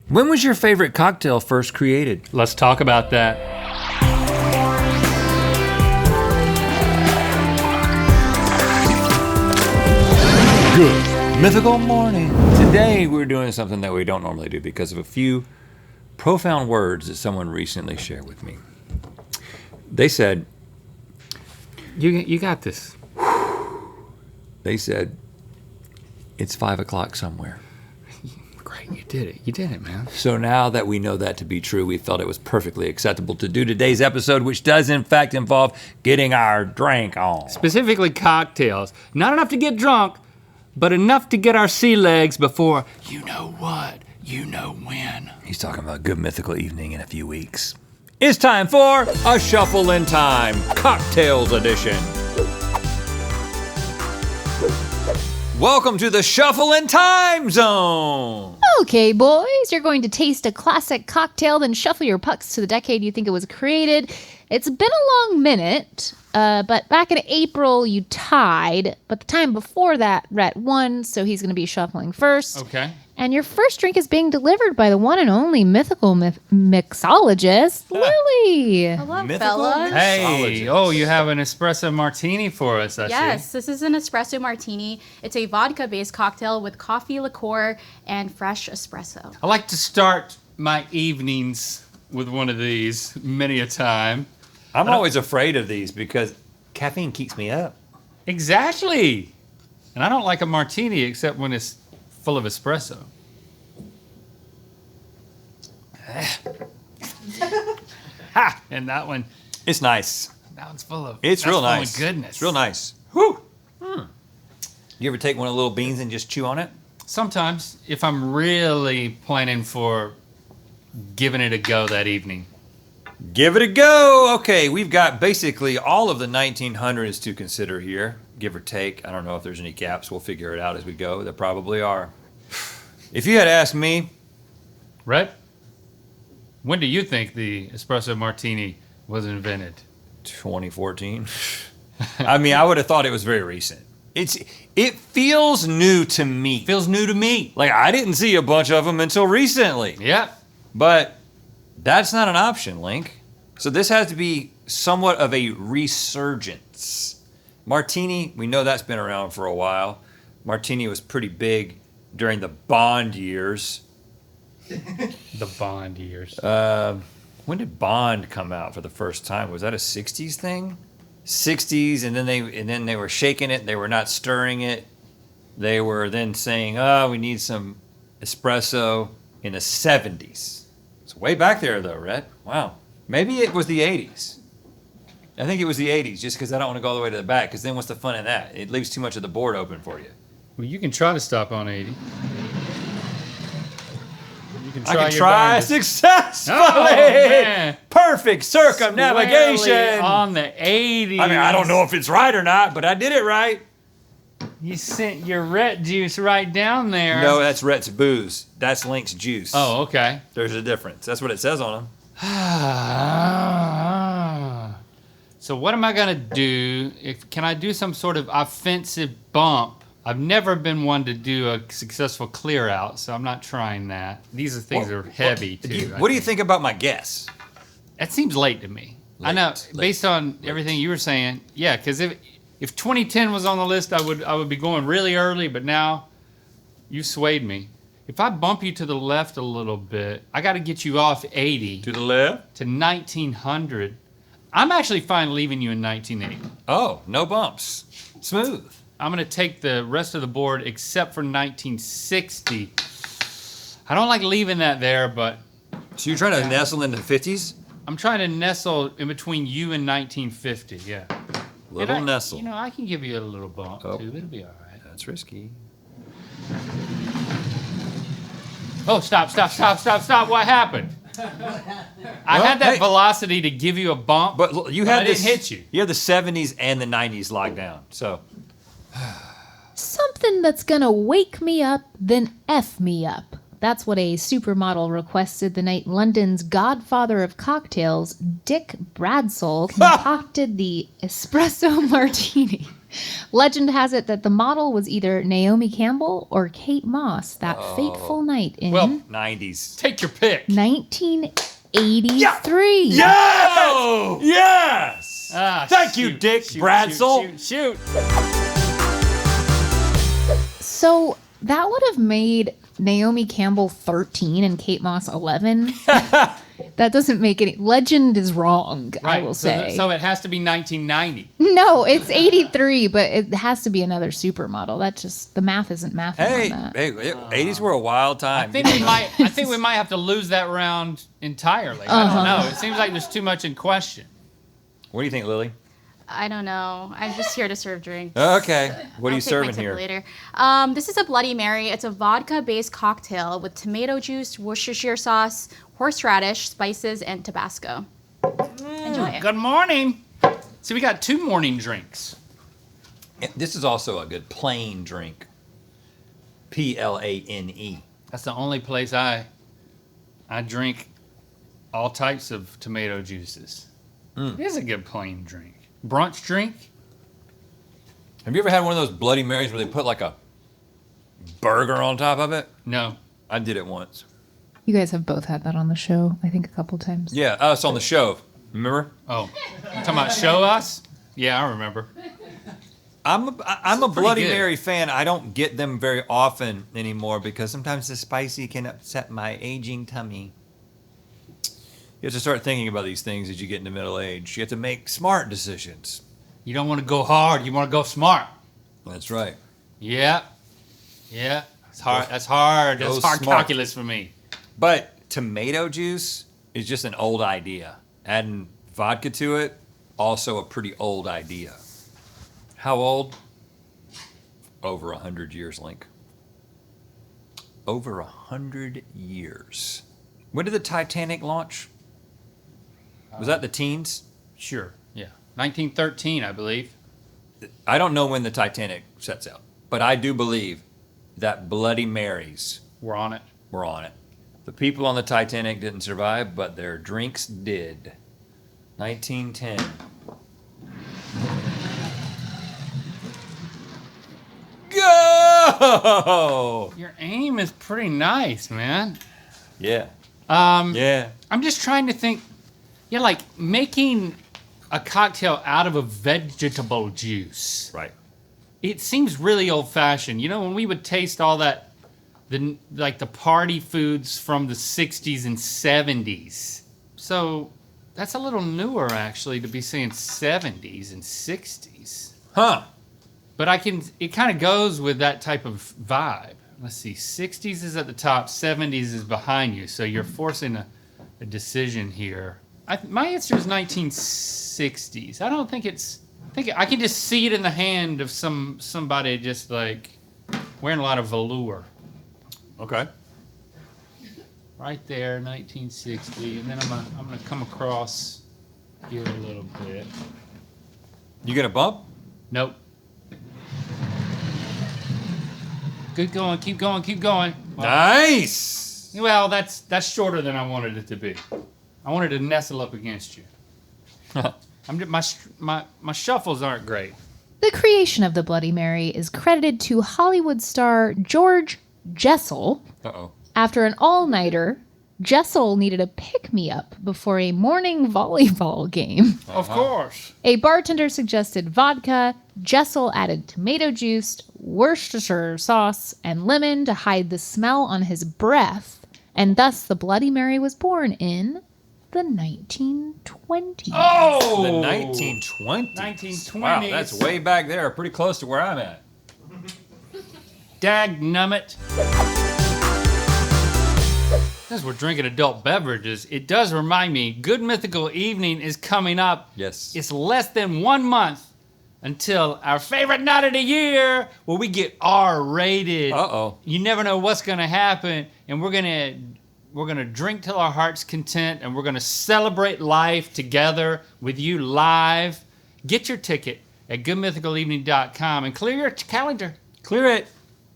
When was your favorite cocktail first created? Let's talk about that. Good Mythical morning. Today we're doing something that we don't normally do because of a few profound words that someone recently shared with me. They said, You got this. They said, it's 5 o'clock somewhere. Great, you did it. You did it, man. So now that we know that to be true, we felt it was perfectly acceptable to do today's episode, which does in fact involve getting our drink on. Specifically cocktails. Not enough to get drunk, but enough to get our sea legs before you know what, you know when. He's talking about a good mythical evening in a few weeks. It's time for a Shuffle in Time Cocktails Edition. Welcome to the Shuffle in Time Zone. Okay, boys, you're going to taste a classic cocktail, then shuffle your pucks to the decade you think it was created. It's been a long minute, but back in April you tied, but the time before that, Rhett won, so he's going to be shuffling first. Okay. And your first drink is being delivered by the one and only mythical mixologist, Lily. Hello, Mythical fellas. Hey, oh, you have an espresso martini for us, I see. Yes, this is an espresso martini. It's a vodka-based cocktail with coffee liqueur and fresh espresso. I like to start my evenings with one of these many a time. I'm always afraid of these because caffeine keeps me up. Exactly. And I don't like a martini except when it's full of espresso. Ha! And that one, It's nice. that one's full of. It's that's real full of nice. goodness. It's real nice. Whew. You ever take one of the little beans and just chew on it? Sometimes, if I'm really planning for giving it a go that evening. Give it a go. Okay, we've got basically all of the 1900s to consider here, give or take. I don't know if there's any gaps. We'll figure it out as we go. There probably are. If you had asked me, Rhett, when do you think the espresso martini was invented? 2014. I mean, I would have thought it was very recent. It feels new to me. Feels new to me. Like I didn't see a bunch of them until recently. Yep. But that's not an option, Link. So this has to be somewhat of a resurgence. Martini, we know that's been around for a while. Martini was pretty big during the Bond years. The Bond years. When did Bond come out for the first time? Was that a 60s thing? 60s, and then they were shaking it. They were not stirring it. They were then saying, "Oh, we need some espresso," in the 70s. It's way back there, though, Rhett. Wow. Maybe it was the 80s. I think it was the 80s, just because I don't want to go all the way to the back, because then what's the fun in that? It leaves too much of the board open for you. Well, you can try to stop on 80. You can I can your try darndest. successfully. Oh, man. Perfect circumnavigation. Squarely on the 80s. I mean, I don't know if it's right or not, but I did it right. You sent your Rhett juice right down there. No, that's Rhett's booze. That's Link's juice. Oh, okay. There's a difference. That's what it says on them. So what am I gonna do? Can I do some sort of offensive bump? I've never been one to do a successful clear out, so I'm not trying that. These are things that are heavy too. What do you think about my guess? That seems late to me. I know, based on everything you were saying, yeah. Because if 2010 was on the list, I would be going really early. But now, you swayed me. If I bump you to the left a little bit, I got to get you off 80 To the left? to 1900. I'm actually fine leaving you in 1980. Oh, no bumps. Smooth. I'm going to take the rest of the board except for 1960. I don't like leaving that there, but So you're trying to nestle into the 50s? I'm trying to nestle in between you and 1950, yeah. Little And nestle. You know, I can give you a little bump, Oh. too. It'll be all right. That's risky. Oh, stop. What happened? I had that velocity to give you a bump, But look, you but had I this, didn't hit you. You have the 70s and the 90s locked down. So Something that's gonna wake me up, then F me up. That's what a supermodel requested the night London's godfather of cocktails, Dick Bradsell, concocted the espresso martini. Legend has it that the model was either Naomi Campbell or Kate Moss that fateful night in Well, 90s. take your pick. 1983. Yes! Yes! Thank you, Dick Bradsell. Shoot. So that would have made Naomi Campbell 13 and Kate Moss 11. That doesn't make any... Legend is wrong, I will say. So it has to be 1990. No, it's 83, but it has to be another supermodel. That just... The math isn't mathing Hey, on that. 80s were a wild time. I think we might have to lose that round entirely. I don't know. It seems like there's too much in question. What do you think, Lily? I don't know. I'm just here to serve drinks. Okay. What are you I'll take my serving tip here? Later. This is a Bloody Mary. It's a vodka-based cocktail with tomato juice, Worcestershire sauce, horseradish, spices, and Tabasco. Enjoy it. Good morning. See, we got 2 morning drinks. This is also a good plain drink. Plane. That's the only place I drink all types of tomato juices. It is a good plain drink. Brunch drink. Have you ever had one of those Bloody Marys where they put like a burger on top of it? No. I did it once. You guys have both had that on the show, I think, a couple times. Yeah, us on the show. Remember? Oh, you talking about show us? Yeah, I remember. I'm a pretty Bloody good. Mary fan. I don't get them very often anymore because sometimes the spicy can upset my aging tummy. You have to start thinking about these things as you get into middle age. You have to make smart decisions. You don't want to go hard. You want to go smart. That's right. Yeah. Yeah. It's hard. That's hard. That's Go hard smart. calculus for me. But tomato juice is just an old idea. Adding vodka to it, also a pretty old idea. How old? Over 100 years, Link. Over 100 years. When did the Titanic launch? Was that the teens? Sure. Yeah. 1913, I believe. I don't know when the Titanic sets out, but I do believe that Bloody Marys We're on it. were on it. The people on the Titanic didn't survive, but their drinks did. 1910. Go! Your aim is pretty nice, man. Yeah. Um, Yeah. I'm just trying to think. Yeah, like making a cocktail out of a vegetable juice. Right. It seems really old fashioned. You know, when we would taste all that, the party foods from the 60s and 70s. So that's a little newer, actually, to be saying 70s and 60s. Huh. But it kind of goes with that type of vibe. Let's see, 60s is at the top, 70s is behind you. So you're forcing a decision here. My answer is 1960s. I don't think I can just see it in the hand of somebody just like wearing a lot of velour. Okay. Right there, 1960. And then I'm gonna come across here a little bit. You get a bump? Nope. Good going, keep going, keep going. Nice! Well, that's shorter than I wanted it to be. I wanted to nestle up against you. My shuffles aren't great. The creation of the Bloody Mary is credited to Hollywood star George Jessel. Uh-oh. After an all-nighter, Jessel needed a pick-me-up before a morning volleyball game. Of course. A bartender suggested vodka. Jessel added tomato juice, Worcestershire sauce, and lemon to hide the smell on his breath. And thus the Bloody Mary was born in the 1920s. Oh! The 1920s. 1920s. Wow, that's way back there, pretty close to where I'm at. Dagnummit. As we're drinking adult beverages, it does remind me, Good Mythical Evening is coming up. Yes. It's less than 1 month until our favorite night of the year, where we get R-rated. Uh-oh. You never know what's gonna happen, and we're gonna drink till our heart's content, and we're gonna celebrate life together with you live. Get your ticket at goodmythicalevening.com and clear your calendar. Clear it.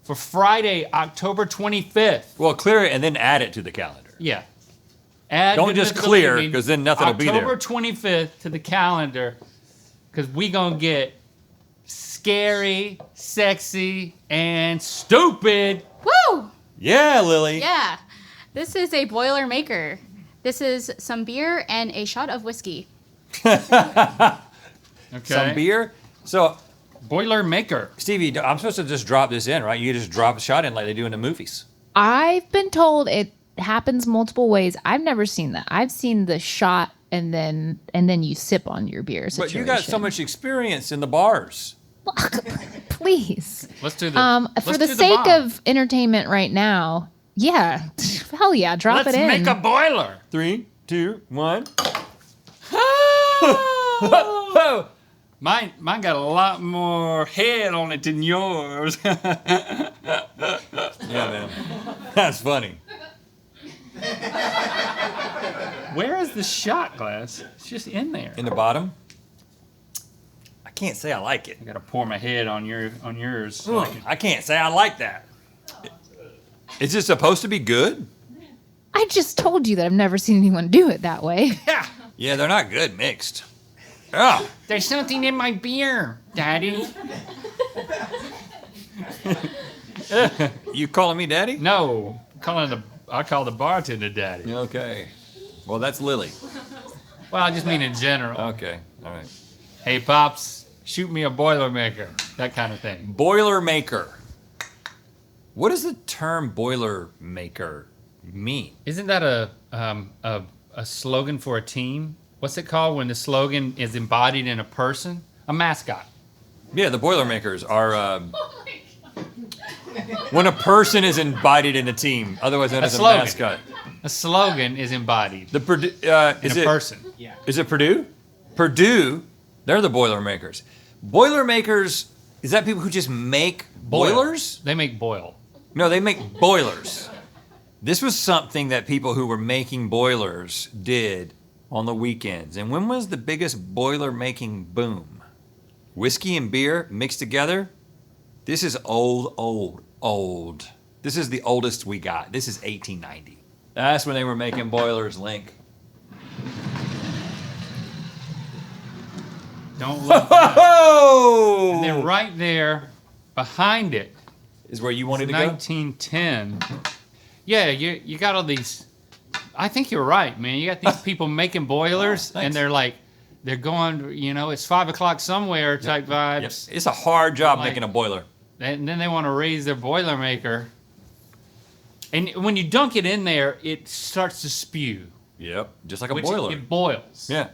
for Friday, October 25th. Well, clear it and then add it to the calendar. Yeah. Add Don't the just Mythical clear, Evening, 'cause then nothing will be there. October 25th to the calendar, because we going to get scary, sexy, and stupid. Woo! Yeah, Lily. Yeah. This is a Boilermaker. This is some beer and a shot of whiskey. Okay. Some beer. So, Boilermaker. Stevie, I'm supposed to just drop this in, right? You just drop a shot in like they do in the movies. I've been told it happens multiple ways. I've never seen that. I've seen the shot and then you sip on your beer situation. But you got so much experience in the bars. Please. Let's do the For the sake of entertainment right now, yeah, hell yeah, drop Let's it in. make a boiler. 3, 2, 1. Mine got a lot more head on it than yours. Yeah, man. That's funny. Where is the shot glass? It's just in there. In the bottom. I can't say I like it. I gotta pour my head on yours. I can't say I like that. Is it supposed to be good? I just told you that I've never seen anyone do it that way. Yeah. Yeah, they're not good mixed. Oh, There's something in my beer, Daddy. you calling me daddy? No, I call the bartender Daddy. Okay. Well, that's Lily. Well, I just mean in general. Okay. All right. Hey, Pops, shoot me a Boilermaker. That kind of thing. Boilermaker. What does the term Boilermaker mean? Isn't that a slogan for a team? What's it called when the slogan is embodied in a person? A mascot. Yeah, the Boilermakers are when a person is embodied in a team, otherwise known as a slogan. mascot. A slogan is embodied The Purdue, in is a it person. Is it Purdue? Purdue, they're the Boilermakers. Boilermakers, is that people who just make boilers? They make boil. No, they make boilers. This was something that people who were making boilers did on the weekends. And when was the biggest boiler making boom? Whiskey and beer mixed together? This is old. This is the oldest we got. This is 1890. That's when they were making boilers, Link. Don't look. Oh! And then right there, behind it, Is where you wanted to go? 1910. Yeah, you got all these. I think you're right, man. You got these people making boilers, Thanks. and they're going. It's 5 o'clock somewhere type vibes. Yes. It's a hard job Like- making a boiler. And then they want to raise their Boilermaker. And when you dunk it in there, it starts to spew. Yep. Just like a Which boiler. it boils. Yeah.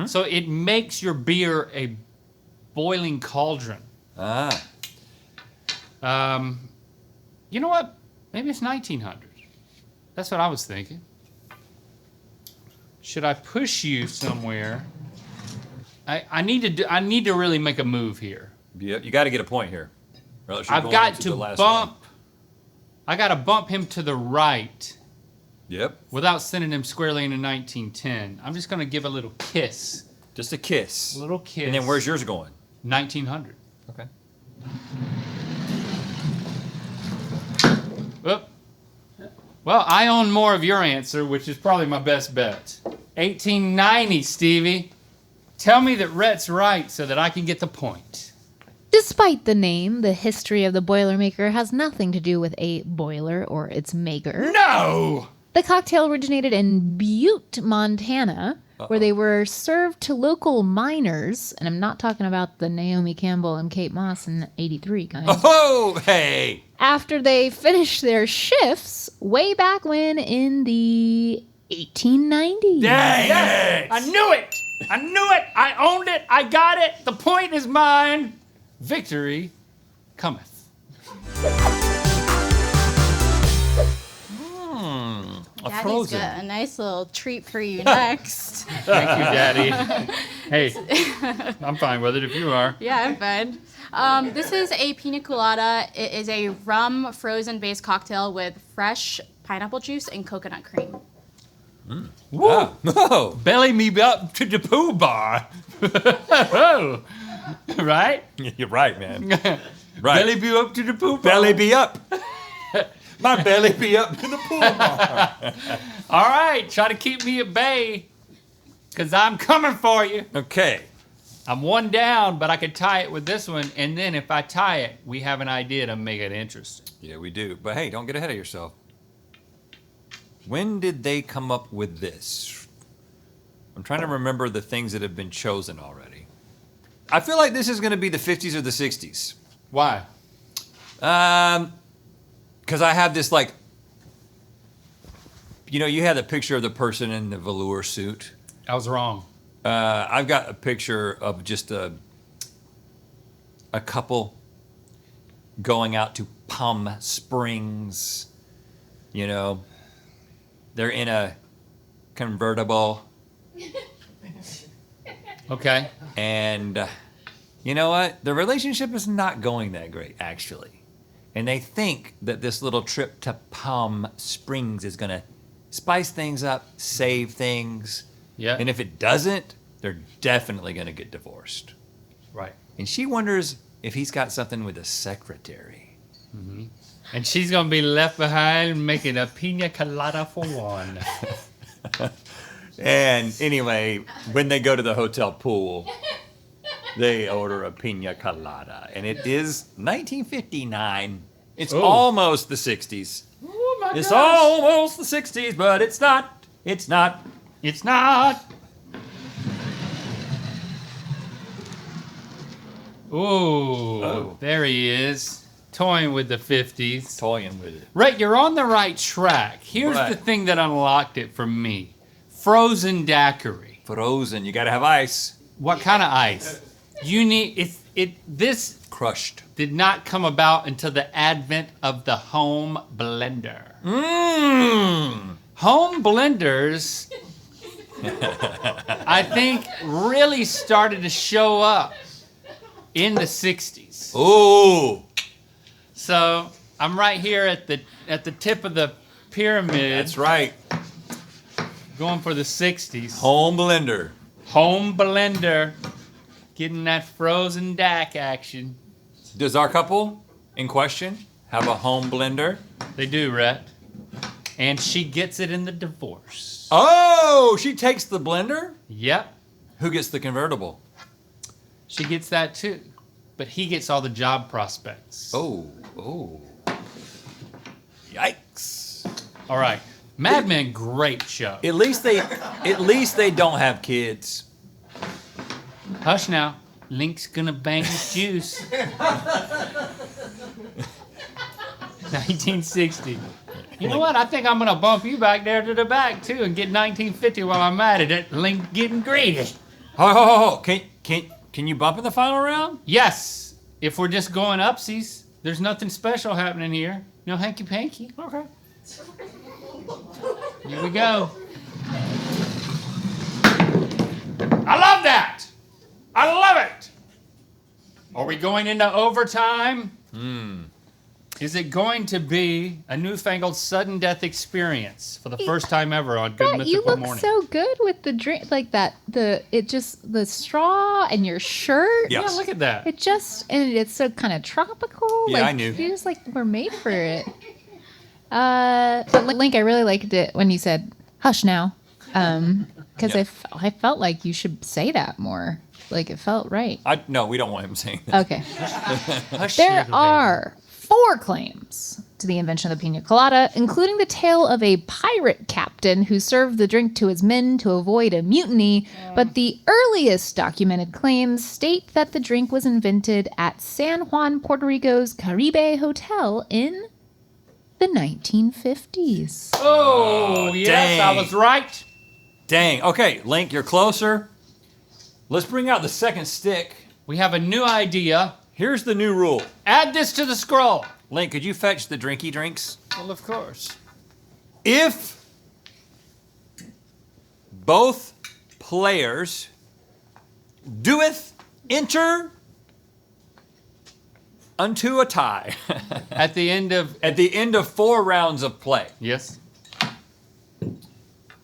So it makes your beer a boiling cauldron. Ah. You know what? Maybe it's 1900. That's what I was thinking. Should I push you somewhere? I need to really make a move here. Yep. You got to get a point here. Or else you're I've going got into to the last bump. one. I got to bump him to the right Yep. without sending him squarely into 1910. I'm just going to give a little kiss. Just a kiss. A little kiss. And then where's yours going? 1900. Okay. Whoop. Well, I own more of your answer, which is probably my best bet. 1890, Stevie. Tell me that Rhett's right so that I can get the point. Despite the name, the history of the Boilermaker has nothing to do with a boiler or its maker. No! The cocktail originated in Butte, Montana, where they were served to local miners, and I'm not talking about the Naomi Campbell and Kate Moss in 83 kind. Oh, hey. After they finished their shifts way back when in the 1890s. Dang it! I knew it! I knew it! I owned it! I got it! The point is mine! Victory cometh. A Daddy's frozen. got a nice little treat for you next. Thank you, Daddy. Hey, I'm fine with it if you are. Yeah, I'm fine. This is a pina colada. It is a rum frozen based cocktail with fresh pineapple juice and coconut cream. Wow. No. Belly me up to the pool bar. Right? You're right, man. Right. Belly be up to the poop. Belly be up. My belly be up to the pool bar. All right, try to keep me at bay, because I'm coming for you. Okay. I'm one down, but I could tie it with this one, and then if I tie it, we have an idea to make it interesting. Yeah, we do. But hey, don't get ahead of yourself. When did they come up with this? I'm trying to remember the things that have been chosen already. I feel like this is going to be the 50s or the 60s. Why? Because I have this like, you had the picture of the person in the velour suit. I was wrong. I've got a picture of just a couple going out to Palm Springs. They're in a convertible. Okay. And you know what? The relationship is not going that great, actually. And they think that this little trip to Palm Springs is going to spice things up, save things. Yeah. And if it doesn't, they're definitely going to get divorced. Right. And she wonders if he's got something with a secretary. And she's going to be left behind making a pina colada for one. And anyway, when they go to the hotel pool, they order a pina colada. And it is 1959. It's Oh. almost the 60s. Oh my It's almost the 60s, but it's not. It's not. It's not. Ooh, Oh. there he is, toying with the 50s. Toying with it. Right, you're on the right track. Here's Right. the thing that unlocked it for me. Frozen daiquiri. Frozen. You got to have ice. What kind of ice? You need this Crushed. did not come about until the advent of the home blender. Mmm. Home blenders, I think, really started to show up in the 60s. Ooh. So I'm right here at the tip of the pyramid. That's right. Going for the 60s. Home blender. Home blender. Getting that frozen DAC action. Does our couple in question have a home blender? They do, Rhett. And she gets it in the divorce. Oh, she takes the blender? Yep. Who gets the convertible? She gets that too. But he gets all the job prospects. Oh. Yikes. All right. Mad Men, great show. At least they don't have kids. Hush now. Link's gonna bang his juice. 1960. You know what? I think I'm gonna bump you back there to the back too and get 1950 while I'm at it. Link getting greedy. Ho. Can you bump in the final round? Yes. If we're just going upsies, there's nothing special happening here. No hanky panky. Okay. Here we go. I love that. I love it. Are we going into overtime? Is it going to be a newfangled sudden death experience for the first time ever on Good Brett, you Mythical look Morning? so good with the drink, like that. The straw and your shirt. Yeah. Yeah, look at that. It just and it's so kind of tropical. Yeah, like, I knew. Feels like we're made for it. But Link, I really liked it when you said "hush now," because Yeah. I felt like you should say that more. Like it felt right. No, we don't want him saying that. Okay. Hush, There little baby. are 4 claims to the invention of the pina colada, including the tale of a pirate captain who served the drink to his men to avoid a mutiny. But the earliest documented claims state that the drink was invented at San Juan, Puerto Rico's Caribe Hotel in the 1950s. Oh, yes, dang. I was right. Dang. Okay, Link, you're closer. Let's bring out the second stick. We have a new idea. Here's the new rule. Add this to the scroll. Link, could you fetch the drinky drinks? Well, of course. If both players doeth enter unto a tie At the end of at the end of 4 rounds of play, yes,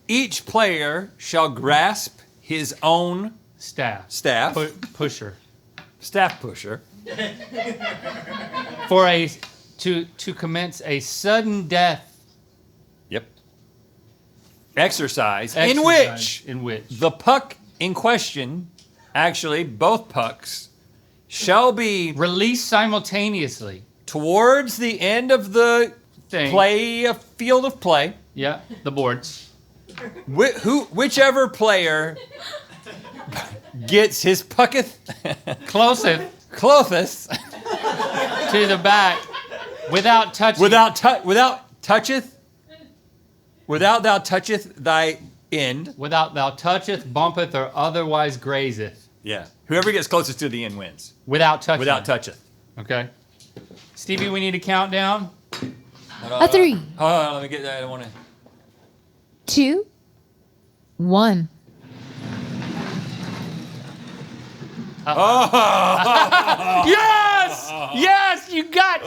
each player shall grasp his own staff staff pusher. staff pusher, to commence a sudden death Yep. Exercise in exercise which the puck in question, actually both pucks, shall be released simultaneously. towards the end of the Thing. field of play. Yeah, the board. Whichever player gets his pucketh Closest clotheth to the back without touching. without toucheth thy end. Without thou toucheth, bumpeth, or otherwise grazeth. Yeah. Whoever gets closest to the end wins. Without touching. Without toucheth. Okay. Stevie, we need a countdown. A 3, Hold on, let me get that. I don't want to. 2, 1. Yes! Yes! You got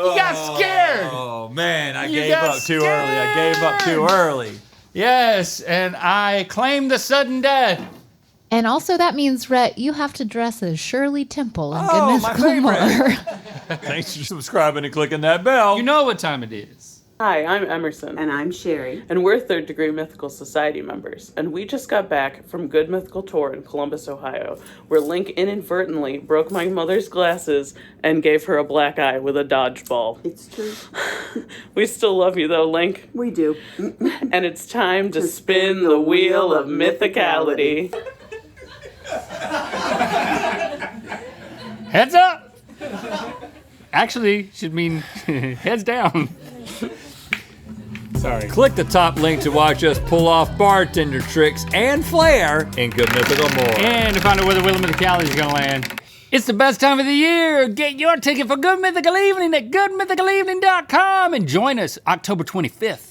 scared. Oh man, I You gave got up too early. I gave up too early. Yes, and I claim the sudden death. And also that means, Rhett, you have to dress as Shirley Temple in Oh, Good my Mythical favorite. More. Thanks for subscribing and clicking that bell. You know what time it is. Hi, I'm Emerson. And I'm Sherry. And we're Third Degree Mythical Society members. And we just got back from Good Mythical Tour in Columbus, Ohio, where Link inadvertently broke my mother's glasses and gave her a black eye with a dodgeball. It's true. We still love you though, Link. We do. And it's time to spin the wheel of mythicality. Heads up! Actually, should mean heads down. Sorry. Click the top link to watch us pull off bartender tricks and flair in Good Mythical More. And to find out where the Wheel of Mythicality is going to land. It's the best time of the year. Get your ticket for Good Mythical Evening at goodmythicalevening.com and join us October 25th.